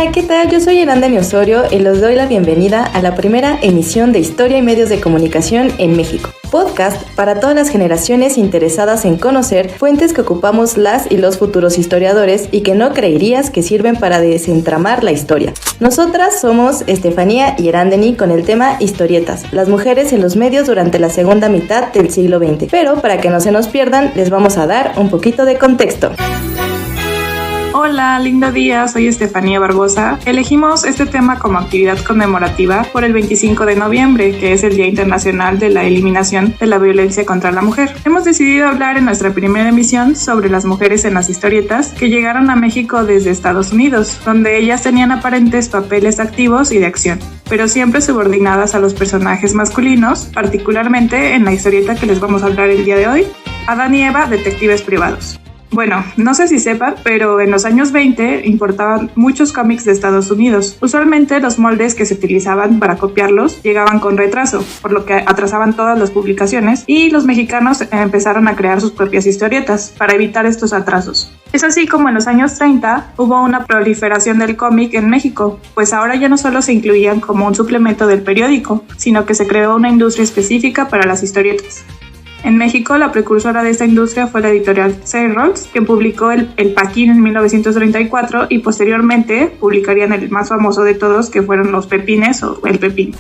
Hola, ¿qué tal? Yo soy Erandeni Osorio y les doy la bienvenida a la primera emisión de Historia y Medios de Comunicación en México. Podcast para todas las generaciones interesadas en conocer fuentes que ocupamos las y los futuros historiadores y que no creerías que sirven para desentramar la historia. Nosotras somos Estefanía y Erandeni con el tema historietas, las mujeres en los medios durante la segunda mitad del siglo XX. Pero para que no se nos pierdan, les vamos a dar un poquito de contexto. Hola, lindo día, soy Estefanía Barbosa. Elegimos este tema como actividad conmemorativa por el 25 de noviembre, que es el Día Internacional de la Eliminación de la Violencia contra la Mujer. Hemos decidido hablar en nuestra primera emisión sobre las mujeres en las historietas que llegaron a México desde Estados Unidos, donde ellas tenían aparentes papeles activos y de acción, pero siempre subordinadas a los personajes masculinos, particularmente en la historieta que les vamos a hablar el día de hoy, Adán y Eva, detectives privados. Bueno, no sé si sepan, pero en los años 20 importaban muchos cómics de Estados Unidos. Usualmente los moldes que se utilizaban para copiarlos llegaban con retraso, por lo que atrasaban todas las publicaciones y los mexicanos empezaron a crear sus propias historietas para evitar estos atrasos. Es así como en los años 30 hubo una proliferación del cómic en México, pues ahora ya no solo se incluían como un suplemento del periódico, sino que se creó una industria específica para las historietas. En México, la precursora de esta industria fue la editorial Cerols, que publicó el Paquín en 1934 y posteriormente publicarían el más famoso de todos, que fueron los Pepines o el Pepín.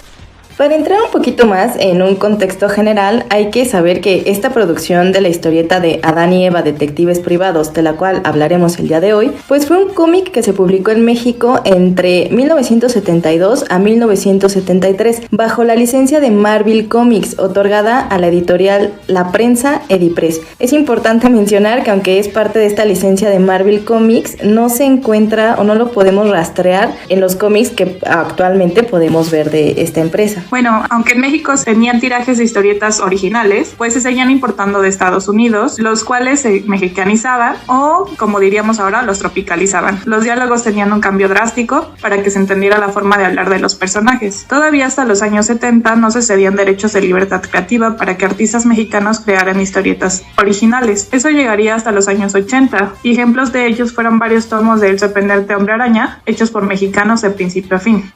Para entrar un poquito más en un contexto general, hay que saber que esta producción de la historieta de Adán y Eva, detectives privados, de la cual hablaremos el día de hoy, pues fue un cómic que se publicó en México entre 1972 a 1973, bajo la licencia de Marvel Comics, otorgada a la editorial La Prensa Edipress. Es importante mencionar que aunque es parte de esta licencia de Marvel Comics, no se encuentra o no lo podemos rastrear en los cómics que actualmente podemos ver de esta empresa. Bueno, aunque en México tenían tirajes de historietas originales, pues se seguían importando de Estados Unidos, los cuales se mexicanizaban o, como diríamos ahora, los tropicalizaban. Los diálogos tenían un cambio drástico para que se entendiera la forma de hablar de los personajes. Todavía hasta los años 70 no se cedían derechos de libertad creativa para que artistas mexicanos crearan historietas originales. Eso llegaría hasta los años 80, y ejemplos de ellos fueron varios tomos de El sorprendente hombre araña, hechos por mexicanos de principio a fin.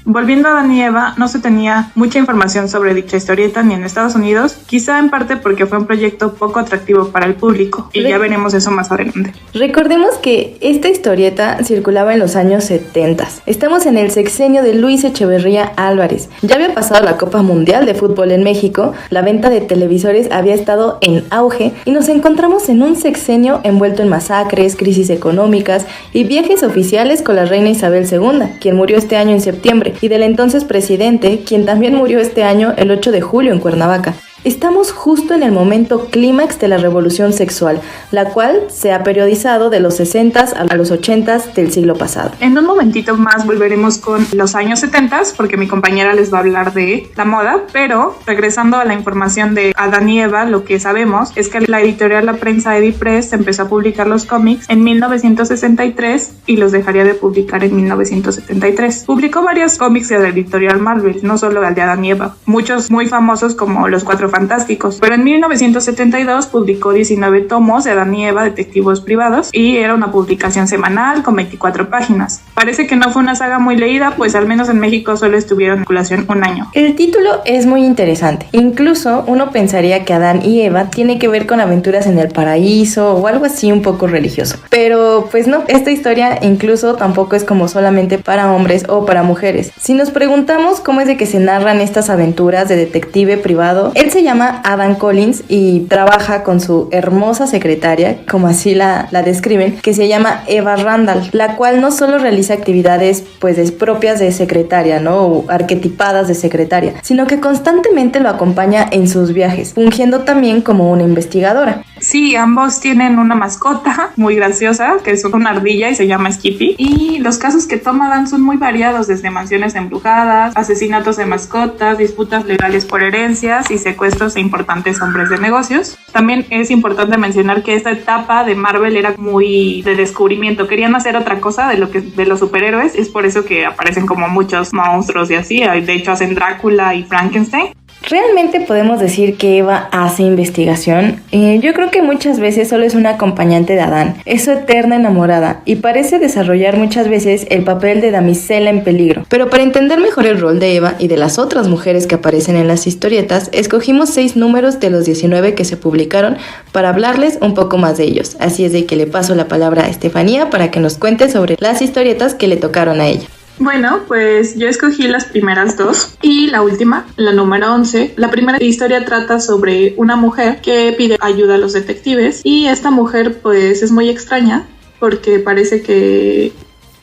Volviendo a Adán y Eva, no se tenía mucha información sobre dicha historieta ni en Estados Unidos, quizá en parte porque fue un proyecto poco atractivo para el público, y ya veremos eso más adelante. Recordemos que esta historieta circulaba en los años 70. Estamos en el sexenio de Luis Echeverría Álvarez. Ya había pasado la Copa Mundial de Fútbol en México, la venta de televisores había estado en auge y nos encontramos en un sexenio envuelto en masacres, crisis económicas y viajes oficiales con la reina Isabel II, quien murió este año en septiembre, y del entonces presidente, quien también murió este año el 8 de julio en Cuernavaca. Estamos justo en el momento clímax de la revolución sexual, la cual se ha periodizado de los 60s a los 80s del siglo pasado. En un momentito más volveremos con los años 70s, porque mi compañera les va a hablar de la moda, pero regresando a la información de Adán y Eva, lo que sabemos es que la editorial La Prensa Edipress empezó a publicar los cómics en 1963 y los dejaría de publicar en 1973. Publicó varios cómics de la editorial Marvel, no solo el de Adán y Eva, muchos muy famosos como Los Cuatro Fantásticos, pero en 1972 publicó 19 tomos de Adán y Eva, detectives privados, y era una publicación semanal con 24 páginas. Parece que no fue una saga muy leída, pues al menos en México solo estuvieron en circulación un año. El título es muy interesante. Incluso uno pensaría que Adán y Eva tiene que ver con aventuras en el paraíso o algo así un poco religioso. Pero pues no, esta historia incluso tampoco es como solamente para hombres o para mujeres. Si nos preguntamos cómo es de que se narran estas aventuras de detective privado, él se llama Adam Collins y trabaja con su hermosa secretaria, como así la describen, que se llama Eva Randall, la cual no solo realiza actividades pues propias de secretaria, ¿no? O arquetipadas de secretaria, sino que constantemente lo acompaña en sus viajes, fungiendo también como una investigadora. Sí, ambos tienen una mascota muy graciosa, que es una ardilla y se llama Skippy, y los casos que toma Dan son muy variados, desde mansiones embrujadas, asesinatos de mascotas, disputas legales por herencias y secuestros de importantes hombres de negocios. También es importante mencionar que esta etapa de Marvel era muy de descubrimiento, querían hacer otra cosa de los superhéroes, es por eso que aparecen como muchos monstruos y así, de hecho hacen Drácula y Frankenstein. ¿Realmente podemos decir que Eva hace investigación? Yo creo que muchas veces solo es una acompañante de Adán, es su eterna enamorada y parece desarrollar muchas veces el papel de damisela en peligro. Pero para entender mejor el rol de Eva y de las otras mujeres que aparecen en las historietas, escogimos 6 números de los 19 que se publicaron para hablarles un poco más de ellos. Así es de que le paso la palabra a Estefanía para que nos cuente sobre las historietas que le tocaron a ella. Bueno, pues yo escogí las primeras 2 y la última, la número 11. La primera historia trata sobre una mujer que pide ayuda a los detectives y esta mujer pues es muy extraña porque parece que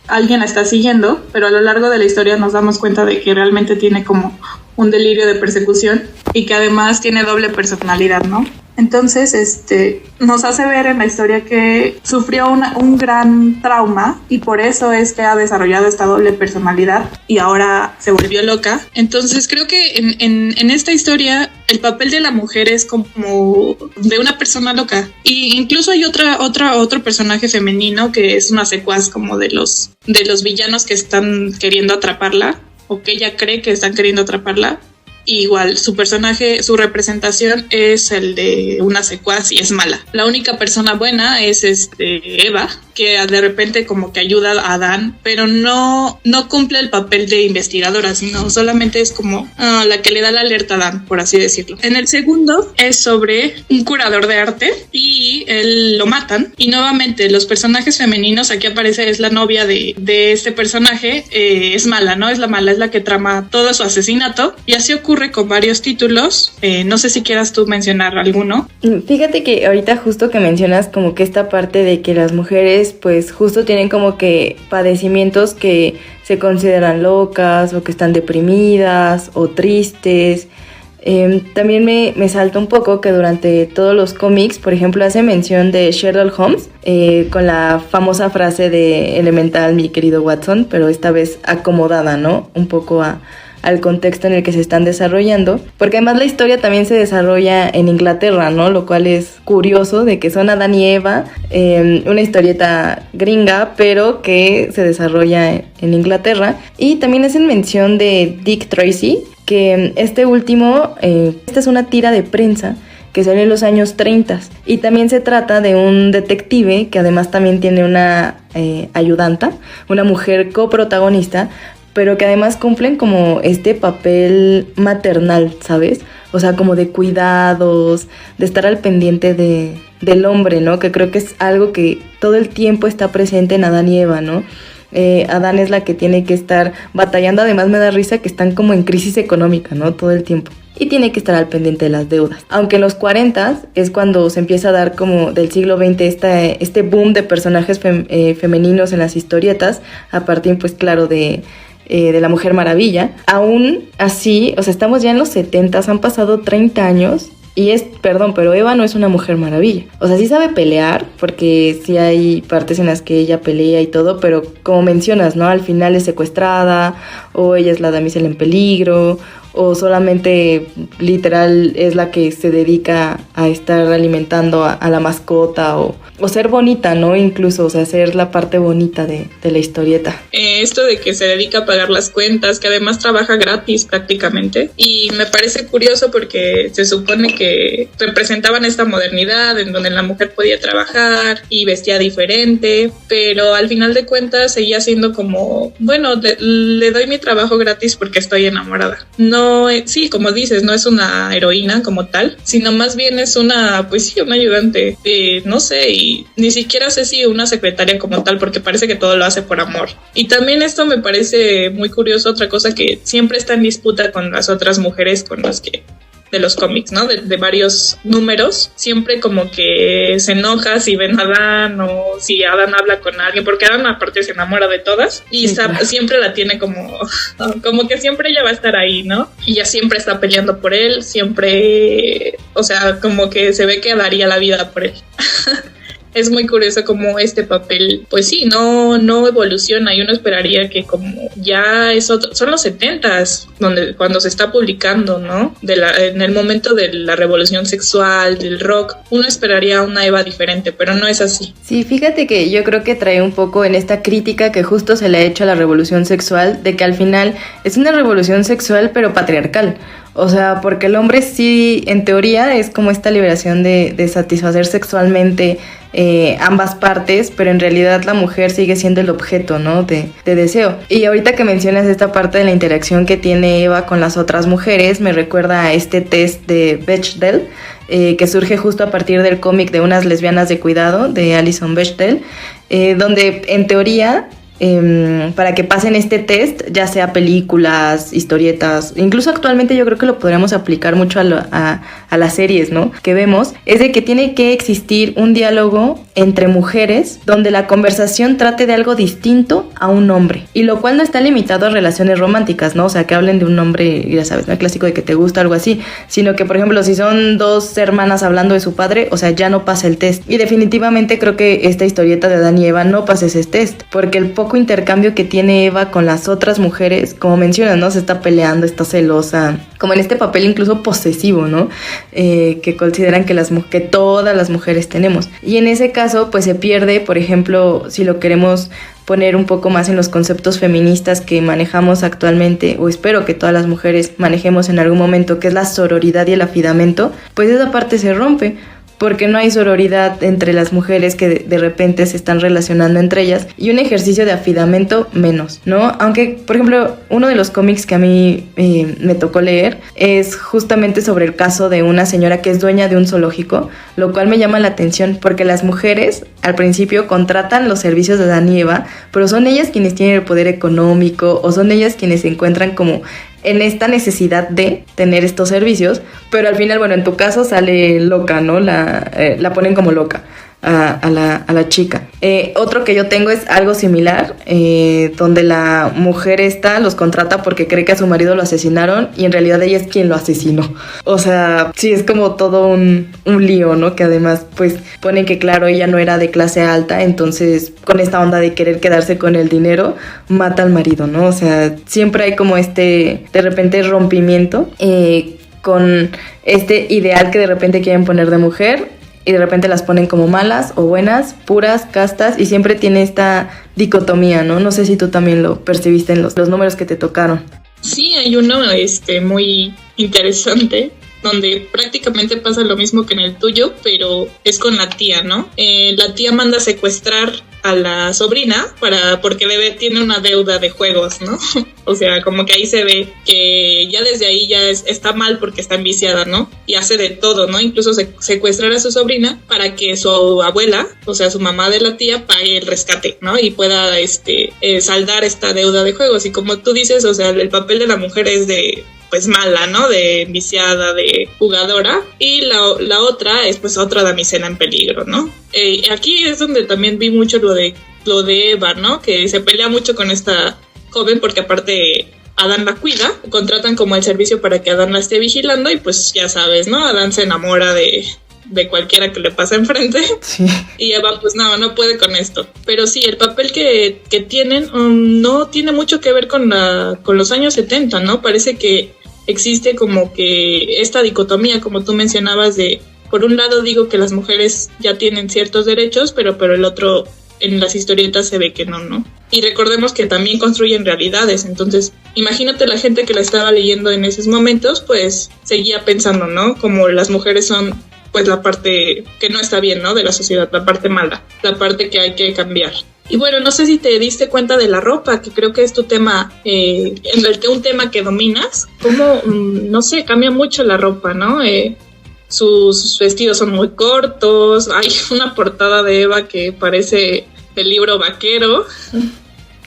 alguien la está siguiendo, pero a lo largo de la historia nos damos cuenta de que realmente tiene como un delirio de persecución y que además tiene doble personalidad, ¿no? Entonces, nos hace ver en la historia que sufrió un gran trauma y por eso es que ha desarrollado esta doble personalidad y ahora se volvió loca. Entonces, creo que en esta historia el papel de la mujer es como de una persona loca. Y incluso hay otro personaje femenino que es una secuaz como de los villanos que están queriendo atraparla o que ella cree que están queriendo atraparla. Y igual, su personaje, su representación es el de una secuaz y es mala. La única persona buena es Eva, que de repente como que ayuda a Adán, pero no cumple el papel de investigadora, sino solamente es como la que le da la alerta a Adán, por así decirlo. En el segundo es sobre un curador de arte y él lo matan. Y nuevamente los personajes femeninos, aquí aparece, es la novia de este personaje, es mala, ¿no? Es la mala, es la que trama todo su asesinato y así ocurre con varios títulos. No sé si quieras tú mencionar alguno. Fíjate que ahorita justo que mencionas como que esta parte de que las mujeres pues justo tienen como que padecimientos que se consideran locas o que están deprimidas o tristes. También me salta un poco que durante todos los cómics, por ejemplo, hace mención de Sherlock Holmes con la famosa frase de elemental, mi querido Watson, pero esta vez acomodada, ¿no? Un poco al contexto en el que se están desarrollando, porque además la historia también se desarrolla en Inglaterra, ¿no? Lo cual es curioso de que son Adán y Eva, una historieta gringa, pero que se desarrolla en Inglaterra. Y también hacen mención de Dick Tracy, que este último, esta es una tira de prensa que salió en los años 30 y también se trata de un detective que además también tiene una ayudanta, una mujer coprotagonista, pero que además cumplen como este papel maternal, ¿sabes? O sea, como de cuidados, de estar al pendiente del hombre, ¿no? Que creo que es algo que todo el tiempo está presente en Adán y Eva, ¿no? Adán es la que tiene que estar batallando, además me da risa que están como en crisis económica, ¿no? Todo el tiempo. Y tiene que estar al pendiente de las deudas. Aunque en los 40 es cuando se empieza a dar como del siglo XX este boom de personajes femeninos en las historietas, a partir pues claro de la Mujer Maravilla. Aún así, o sea, estamos ya en los 70, han pasado 30 años y pero Eva no es una Mujer Maravilla. O sea, sí sabe pelear, porque sí hay partes en las que ella pelea y todo, pero como mencionas, ¿no? Al final es secuestrada, o ella es la damisela en peligro, o solamente literal es la que se dedica a estar alimentando a la mascota, o ser bonita, ¿no? Incluso, o sea, ser la parte bonita de la historieta. Esto de que se dedica a pagar las cuentas, que además trabaja gratis prácticamente, y me parece curioso porque se supone que representaban esta modernidad en donde la mujer podía trabajar y vestía diferente, pero al final de cuentas seguía siendo como, bueno, le doy mi trabajo gratis porque estoy enamorada. No, sí, como dices, no es una heroína como tal, sino más bien es una, pues sí, una ayudante, no sé, y ni siquiera sé si una secretaria como tal, porque parece que todo lo hace por amor. Y también esto me parece muy curioso, otra cosa que siempre está en disputa con las otras mujeres con las que de los cómics, ¿no? De varios números, siempre como que se enoja si ven a Adán o si Adán habla con alguien, porque Adán aparte se enamora de todas y siempre la tiene como que siempre ella va a estar ahí, ¿no? Y ella siempre está peleando por él, siempre, o sea, como que se ve que daría la vida por él. Es muy curioso como este papel, pues sí, no evoluciona, y uno esperaría que como ya son los 70s cuando se está publicando, ¿no? En el momento de la revolución sexual, del rock, uno esperaría una Eva diferente, pero no es así. Sí, fíjate que yo creo que trae un poco en esta crítica que justo se le ha hecho a la revolución sexual, de que al final es una revolución sexual pero patriarcal. O sea, porque el hombre sí, en teoría, es como esta liberación de satisfacer sexualmente ambas partes, pero en realidad la mujer sigue siendo el objeto, ¿no? de deseo. Y ahorita que mencionas esta parte de la interacción que tiene Eva con las otras mujeres, me recuerda a este test de Bechdel, que surge justo a partir del cómic de unas lesbianas de cuidado de Alison Bechdel, donde en teoría para que pasen este test, ya sea películas, historietas, incluso actualmente yo creo que lo podríamos aplicar mucho a las series, ¿no? Que vemos, es de que tiene que existir un diálogo entre mujeres donde la conversación trate de algo distinto a un hombre, y lo cual no está limitado a relaciones románticas, ¿no? O sea, que hablen de un hombre, ya sabes, ¿no? El clásico de que te gusta, algo así, sino que, por ejemplo, si son dos hermanas hablando de su padre, o sea, ya no pasa el test. Y definitivamente creo que esta historieta de Adán y Eva no pasa ese test, porque el poco intercambio que tiene Eva con las otras mujeres, como mencionas, ¿no? Se está peleando, está celosa, como en este papel incluso posesivo, ¿no? Que consideran que todas las mujeres tenemos. Y en ese caso, pues se pierde, por ejemplo, si lo queremos poner un poco más en los conceptos feministas que manejamos actualmente, o espero que todas las mujeres manejemos en algún momento, que es la sororidad y el afidamento, pues esa parte se rompe, porque no hay sororidad entre las mujeres que de repente se están relacionando entre ellas, y un ejercicio de afidamento menos, ¿no? Aunque, por ejemplo, uno de los cómics que a mí me tocó leer es justamente sobre el caso de una señora que es dueña de un zoológico, lo cual me llama la atención porque las mujeres al principio contratan los servicios de Adán y Eva, pero son ellas quienes tienen el poder económico, o son ellas quienes se encuentran como en esta necesidad de tener estos servicios, pero al final, bueno, en tu caso sale loca, ¿no? La ponen como loca a la chica. Otro que yo tengo es algo similar, donde la mujer los contrata porque cree que a su marido lo asesinaron y en realidad ella es quien lo asesinó. O sea, sí, es como todo un lío, ¿no? Que además, pues, ponen que, claro, ella no era de clase alta, entonces, con esta onda de querer quedarse con el dinero, mata al marido, ¿no? O sea, siempre hay como de repente, rompimiento con este ideal que de repente quieren poner de mujer, y de repente las ponen como malas o buenas, puras, castas, y siempre tiene esta dicotomía, ¿no? No sé si tú también lo percibiste en los números que te tocaron. Sí, hay uno muy interesante, donde prácticamente pasa lo mismo que en el tuyo, pero es con la tía, ¿no? La tía manda a secuestrar a la sobrina porque tiene una deuda de juegos, ¿no? O sea, como que ahí se ve que ya desde ahí ya está mal porque está enviciada, ¿no? Y hace de todo, ¿no? Incluso secuestrar a su sobrina para que su abuela, o sea, su mamá de la tía, pague el rescate, ¿no? Y pueda saldar esta deuda de juegos. Y como tú dices, o sea, el papel de la mujer es de pues mala, ¿no? De enviciada, de jugadora, y la otra es pues otra damisela en peligro, ¿no? Aquí es donde también vi mucho lo de Eva, ¿no? Que se pelea mucho con esta joven porque aparte Adán la cuida, contratan como el servicio para que Adán la esté vigilando y pues ya sabes, ¿no? Adán se enamora de cualquiera que le pasa enfrente. Sí. Y Eva pues no puede con esto. Pero sí, el papel que tienen no tiene mucho que ver con los años 70, ¿no? Parece que existe como que esta dicotomía, como tú mencionabas, de por un lado digo que las mujeres ya tienen ciertos derechos, pero el otro en las historietas se ve que no. Y recordemos que también construyen realidades, entonces imagínate la gente que la estaba leyendo en esos momentos, pues seguía pensando, ¿no? Como las mujeres son pues la parte que no está bien, ¿no? De la sociedad, la parte mala, la parte que hay que cambiar. Y bueno, no sé si te diste cuenta de la ropa, que creo que es tu tema, un tema que dominas. Cómo, no sé, cambia mucho la ropa, ¿no? Sus vestidos son muy cortos, hay una portada de Eva que parece el libro vaquero.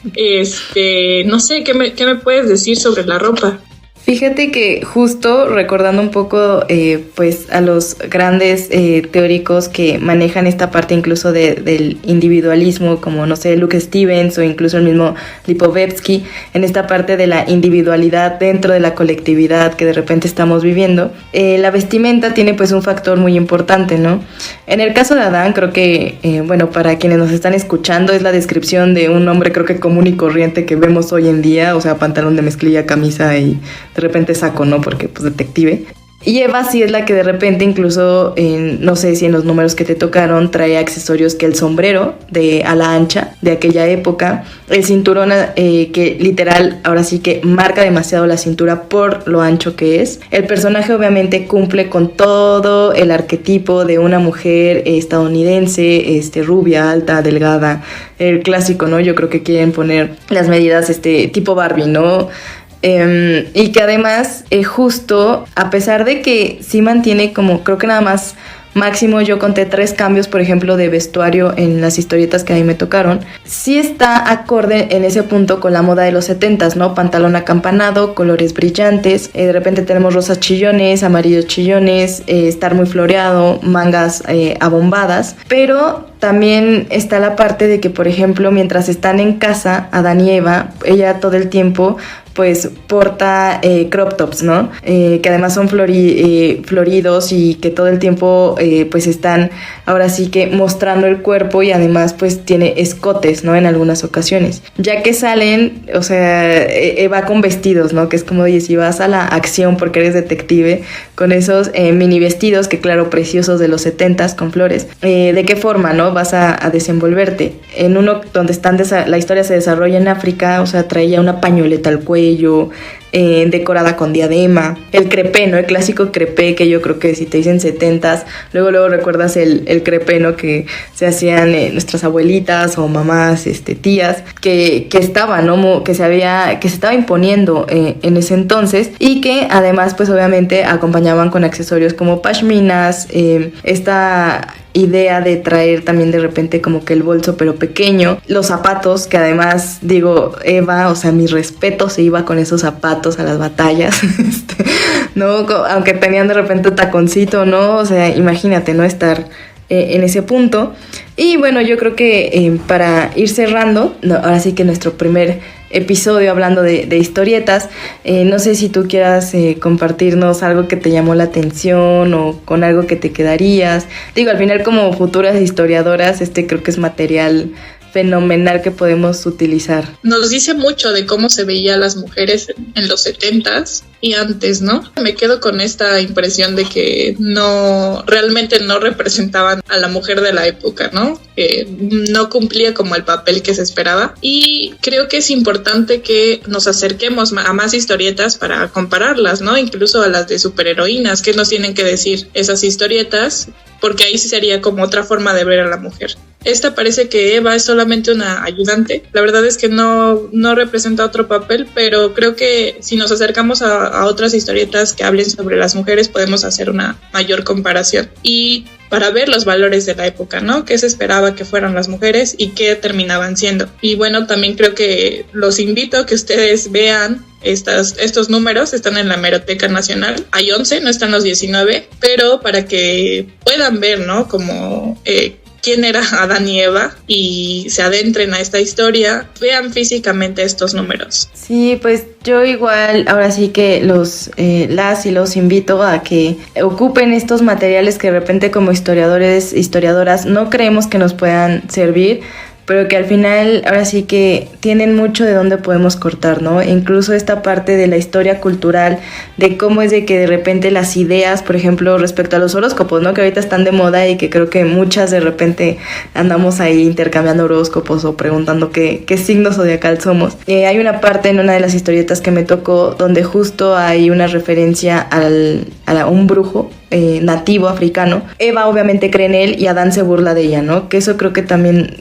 No sé, ¿qué me puedes decir sobre la ropa? Fíjate que justo recordando un poco pues a los grandes teóricos que manejan esta parte incluso del individualismo, como no sé, Luke Stevens o incluso el mismo Lipovetsky, en esta parte de la individualidad dentro de la colectividad que de repente estamos viviendo, la vestimenta tiene pues un factor muy importante, ¿no? En el caso de Adán creo que, bueno, para quienes nos están escuchando es la descripción de un hombre creo que común y corriente que vemos hoy en día, o sea, pantalón de mezclilla, camisa y de repente saco, ¿no? Porque pues detective. Y Eva sí es la que de repente incluso, no sé si en los números que te tocaron, trae accesorios que el sombrero de ala ancha de aquella época, el cinturón que literal ahora sí que marca demasiado la cintura por lo ancho que es. El personaje obviamente cumple con todo el arquetipo de una mujer estadounidense, rubia, alta, delgada, el clásico, ¿no? Yo creo que quieren poner las medidas tipo Barbie, ¿no? Y que además justo a pesar de que sí mantiene como creo que nada más máximo yo conté 3 cambios, por ejemplo, de vestuario en las historietas que a mí me tocaron, sí está acorde en ese punto con la moda de los 70s, ¿no? Pantalón acampanado, colores brillantes, de repente tenemos rosas chillones, amarillos chillones, estar muy floreado, mangas abombadas, pero también está la parte de que, por ejemplo, mientras están en casa, Adán y Eva, ella todo el tiempo pues porta crop tops, ¿no? Que además son floridos y que todo el tiempo pues están ahora sí que mostrando el cuerpo y además pues tiene escotes, ¿no? En algunas ocasiones. Ya que salen, o sea, Eva con vestidos, ¿no? Que es como, oye, si vas a la acción porque eres detective, con esos mini vestidos que claro, preciosos de los 70s con flores, ¿de qué forma, no? Vas a desenvolverte. En uno donde la historia se desarrolla en África, o sea, traía una pañoleta al cuello, decorada con diadema, el crepé, ¿no? El clásico crepé que yo creo que si te dicen 70s, luego recuerdas el crepé, ¿no? Que se hacían nuestras abuelitas o mamás, tías, que estaba, ¿no? Que se estaba imponiendo en ese entonces y que además pues obviamente acompañaban con accesorios como pashminas, esta idea de traer también de repente como que el bolso pero pequeño, los zapatos que además digo, Eva, o sea, mi respeto, se iba con esos zapatos a las batallas, ¿no? Aunque tenían de repente taconcito, ¿no? O sea, imagínate, ¿no? Estar en ese punto. Y bueno, yo creo que para ir cerrando, ahora sí que nuestro primer episodio hablando de historietas, no sé si tú quieras compartirnos algo que te llamó la atención o con algo que te quedarías. Digo, al final como futuras historiadoras, creo que es material fenomenal que podemos utilizar. Nos dice mucho de cómo se veía a las mujeres en los 70s y antes, ¿no? Me quedo con esta impresión de que realmente no representaban a la mujer de la época, ¿no? Que no cumplía como el papel que se esperaba, y creo que es importante que nos acerquemos a más historietas para compararlas, ¿no? Incluso a las de superheroínas, ¿qué nos tienen que decir esas historietas? Porque ahí sí sería como otra forma de ver a la mujer. Esta parece que Eva es solamente una ayudante. La verdad es que no representa otro papel, pero creo que si nos acercamos a otras historietas que hablen sobre las mujeres, podemos hacer una mayor comparación. Y para ver los valores de la época, ¿no? ¿Qué se esperaba que fueran las mujeres y qué terminaban siendo? Y bueno, también creo que los invito a que ustedes vean estos números, están en la Hemeroteca Nacional. Hay 11, no están los 19, pero para que puedan ver, ¿no? Como quién era Adán y Eva y se adentren a esta historia, vean físicamente estos números. Sí, pues yo igual ahora sí que los invito a que ocupen estos materiales que de repente como historiadores, historiadoras no creemos que nos puedan servir, pero que al final ahora sí que tienen mucho de dónde podemos cortar, ¿no? Incluso esta parte de la historia cultural, de cómo es de que de repente las ideas, por ejemplo, respecto a los horóscopos, ¿no? Que ahorita están de moda y que creo que muchas de repente andamos ahí intercambiando horóscopos o preguntando qué signo zodiacal somos. Hay una parte en una de las historietas que me tocó donde justo hay una referencia a un brujo nativo africano. Eva obviamente cree en él y Adán se burla de ella, ¿no? Que eso creo que también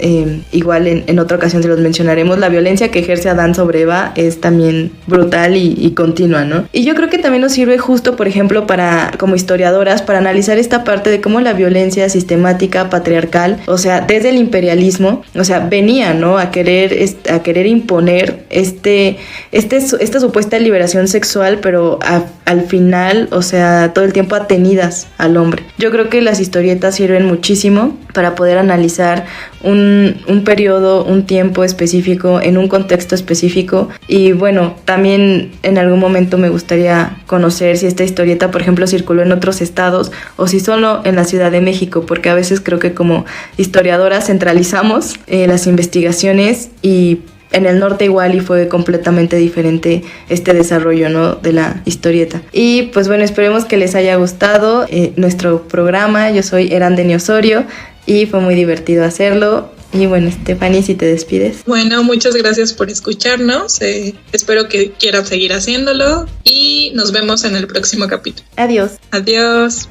igual en otra ocasión se los mencionaremos. La violencia que ejerce Adán sobre Eva es también brutal y continua, ¿no? Y yo creo que también nos sirve justo, por ejemplo, como historiadoras, para analizar esta parte de cómo la violencia sistemática, patriarcal, o sea, desde el imperialismo, o sea, venía, ¿no? A querer imponer esta supuesta liberación sexual, pero al final, o sea, todo el tiempo atenidas al hombre. Yo creo que las historietas sirven muchísimo para poder analizar un periodo, un tiempo específico, en un contexto específico. Y bueno, también en algún momento me gustaría conocer si esta historieta, por ejemplo, circuló en otros estados o si solo en la Ciudad de México, porque a veces creo que como historiadoras centralizamos las investigaciones y en el norte igual y fue completamente diferente este desarrollo, ¿no?, de la historieta. Y pues bueno, esperemos que les haya gustado nuestro programa. Yo soy Erandenia Osorio y fue muy divertido hacerlo. Y bueno, Stephanie, si te despides. Bueno, muchas gracias por escucharnos. Espero que quieran seguir haciéndolo y nos vemos en el próximo capítulo. Adiós. Adiós.